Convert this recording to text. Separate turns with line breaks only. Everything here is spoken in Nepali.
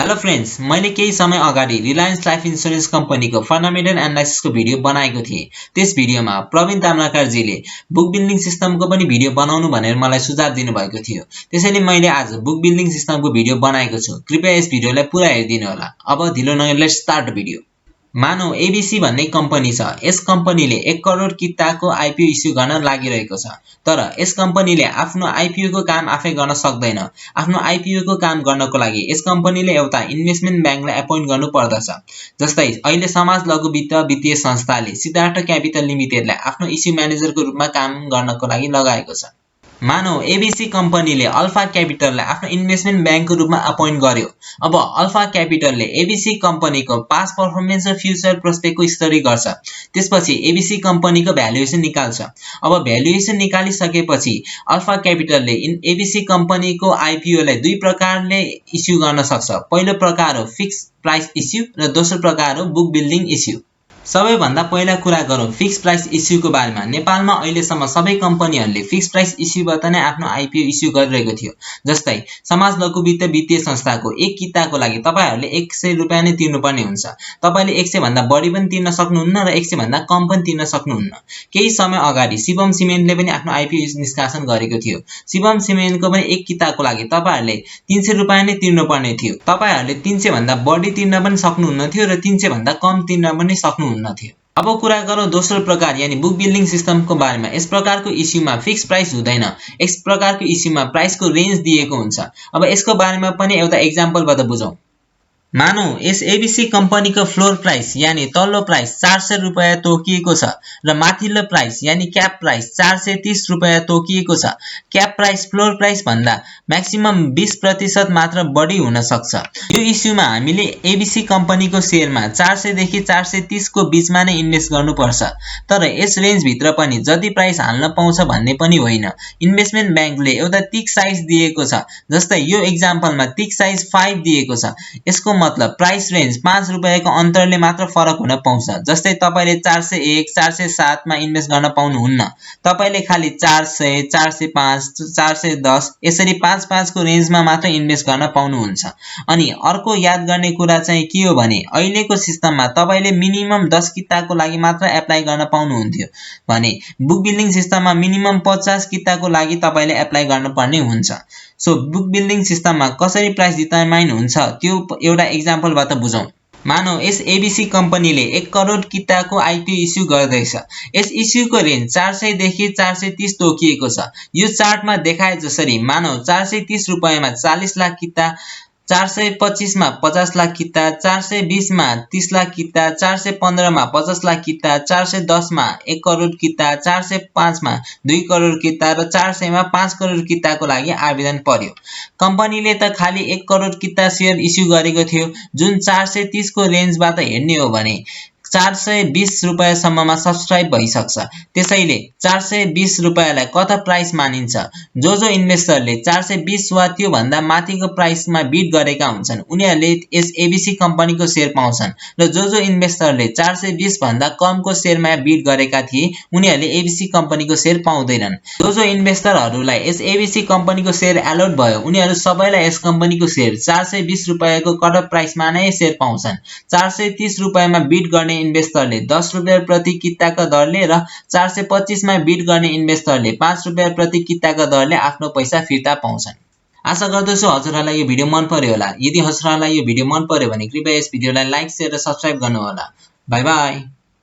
हेलो फ्रेन्ड्स, मैले केही समय अगाडि रिलायन्स लाइफ इन्स्योरेन्स कम्पनीको फन्डामेन्टल एनालाइसिसको भिडियो बनाएको थिएँ। त्यस भिडियोमा प्रवीण ताम्राकारजीले बुक बिल्डिङ सिस्टमको पनि भिडियो बनाउनु भनेर मलाई सुझाव दिनुभएको थियो। त्यसैले मैले आज बुक बिल्डिङ सिस्टमको भिडियो बनाएको छु। कृपया यस भिडियोलाई पुरा हेरिदिनु होला। अब ढिलो नगरी लेट्स स्टार्ट भिडियो। मानौ एबीसी भन्ने कम्पनी छ। यस कम्पनीले 1 करोड किताको आईपीओ इस्यु गर्न लागिरहेको छ। तर यस कम्पनीले आफ्नो आईपीओ को काम आफै गर्न सक्दैन। आफ्नो आईपीओ को काम गर्नको लागि यस कम्पनीले एउटा इन्भेस्टमेन्ट ब्याङ्कलाई एपोइन्ट गर्नु पर्दछ। जस्तै अहिले समाज लघु वित्त वित्तीय संस्थाले सिद्धार्थ क्यापिटल लिमिटेडलाई आफ्नो इस्यु म्यानेजरको रूपमा काम गर्नको लागि लगाएको छ। मानौ एबीसी कम्पनीले अल्फा क्यापिटललाई आफ्नो इन्भेस्टमेन्ट ब्याङ्कको रूपमा अपोइन्ट गर्यो। अब अल्फा क्यापिटलले एबीसी कम्पनीको पास्ट पर्फर्मेन्स र फ्युचर प्रोस्पेक्टको स्टडी गर्छ। त्यसपछि एबीसी कम्पनीको भ्यालुएसन निकाल्छ। अब भ्यालुएसन निकालिसकेपछि अल्फा क्यापिटलले एबीसी कम्पनीको आईपीओलाई दुई प्रकारले इस्यु गर्न सक्छ। पहिलो प्रकार हो फिक्स प्राइस इस्यु र दोस्रो प्रकार हो बुक बिल्डिङ इस्यु। सबैभन्दा पहिला कुरा गरौँ फिक्स प्राइस इस्युको बारेमा। नेपालमा अहिलेसम्म सबै कम्पनीहरूले फिक्स प्राइस इस्युबाट नै आफ्नो आईपीओ इस्यु गरिरहेको थियो। जस्तै समाज लघु वित्त वित्तीय संस्थाको एक किताको लागि तपाईहरुले 100 रुपैयाँ नै तिर्नुपर्ने हुन्छ। तपाईले 100 भन्दा बढी पनि तिर्न सक्नुहुन्न र 100 भन्दा कम पनि तिर्न सक्नुहुन्न। केही समय अगाडि शिवम सिमेन्टले पनि आफ्नो आईपीओ निष्कासन गरेको थियो। शिवम सिमेन्टको पनि एक किताको लागि तपाईहरुले 300 रुपैयाँ नै तिर्नुपर्ने थियो। तपाईहरुले 300 भन्दा बढी तिर्न पनि सक्नुहुन्न थियो र 300 भन्दा कम तिर्न पनि सक्नुहुन्न थियो। अब कुरा गरौँ दोस्रो प्रकार यानी बुक बिल्डिङ सिस्टमको बारेमा। यस प्रकारको इस्युमा फिक्स प्राइस हुँदैन। यस प्रकारको इस्युमा प्राइसको रेन्ज दिएको हुन्छ। अब यसको बारेमा पनि एउटा एक्जाम्पलबाट बुझौँ। मानौ यस एबीसी कम्पनीको फ्लोर प्राइस यानी तल्लो प्राइस 400 रुपैयाँ तोकिएको छ र माथिल्लो प्राइस यानी क्याप प्राइस 430 रुपैयाँ तोकिएको छ। क्याप प्राइस फ्लोर प्राइस भन्दा म्याक्सिमम 20% मात्र बढी हुन सक्छ। यो इस्युमा हामीले एबीसी कम्पनीको शेयरमा 400 देखि 430 को बीचमा नै इन्भेस्ट गर्नुपर्छ। तर यस रेन्ज भित्र पनि जति प्राइस हाल्न पाउँछ भन्ने पनि होइन। इन्भेस्टमेन्ट ब्याङ्कले एउटा टिक साइज दिएको छ। जस्तै यो एक्जाम्पलमा टिक साइज 5 दिएको छ। यसको मतलब प्राइस रेन्ज 5 रुपैयाँको अन्तरले मात्र फरक हुन पाउँछ। जस्तै तपाईले 401 407 मा इन्भेस्ट गर्न पाउनुहुन्न। तपाईले खाली 400 405 410 यसरी 5 को रेन्जमा मात्र इन्भेस्ट गर्न पाउनुहुन्छ। अनि अर्को याद गर्ने कुरा चाहिँ के हो भने अहिलेको सिस्टममा तपाईले मिनिमम 10 किताको लागि मात्र एप्लाई गर्न पाउनुहुन्थ्यो भने बुक बिल्डिङ सिस्टममा मिनिमम 50 किताको लागि तपाईले एप्लाई गर्नुपर्ने हुन्छ। सो बुक बिल्डिङ सिस्टममा कसरी प्राइस डिटरमाइन हुन्छ त्यो एउटा एक्जाम्पलबाट बुझौँ। मानौ यस एबीसी कम्पनीले 1 करोड किताको आईपीओ इस्यु गर्दैछ। यस इस्युको रेन्ज 400 देखि 430 तोकिएको छ। यो चार्टमा देखाए जसरी मानौ 430 रुपैयाँमा 40 लाख किता, 425 मा 50 लाख किता, 420 मा 30 लाख किता, 415 मा 50 लाख किता, 410 मा 1 करोड किता, 405 मा 2 करोड किता र 400 मा 5 करोड किताको लागि आवेदन पर्यो। कम्पनीले त खाली 1 करोड किता शेयर इस्यु गरेको थियो। जुन 430 को रेन्जबाट हेर्ने हो भने 420 रुपैयाँ सम्ममा सब्स्क्राइब भइसक्छ। त्यसैले 420 रुपैयाँलाई कट प्राइस मानिन्छ। जो इन्भेस्टरले 420 वा त्यो भन्दा माथिको प्राइसमा बिड गरेका हुन्छन् उनीहरूले यस एबीसी कम्पनीको शेयर पाउँछन् र जो इन्भेस्टरले 420 भन्दा कमको शेयरमा बिड गरेका थिए उनीहरूले एबीसी कम्पनीको शेयर पाउँदैनन्। जो इन्भेस्टरहरूलाई यस एबीसी कम्पनीको शेयर अलॉट भयो उनीहरू सबैलाई यस कम्पनीको शेयर 420 रुपैयाँको कट प्राइसमा नै शेयर पाउँछन्। 430 रुपैयाँमा बिड गर्ने इन्भेस्टरले 10 रुपैयाँ प्रति किताका दरले र 425 मा बिड गर्ने इन्भेस्टरले 5 रुपैयाँ प्रति किताका दरले आफ्नो पैसा फिर्ता पाउँछन्। आशा गर्दछु हजुरहरूलाई यो भिडियो मन पर्यो होला। यदि हजुरहरूलाई यो भिडियो मन पर्यो भने कृपया यस भिडियोलाई लाइक शेयर र सब्स्क्राइब गर्नु होला। Bye bye.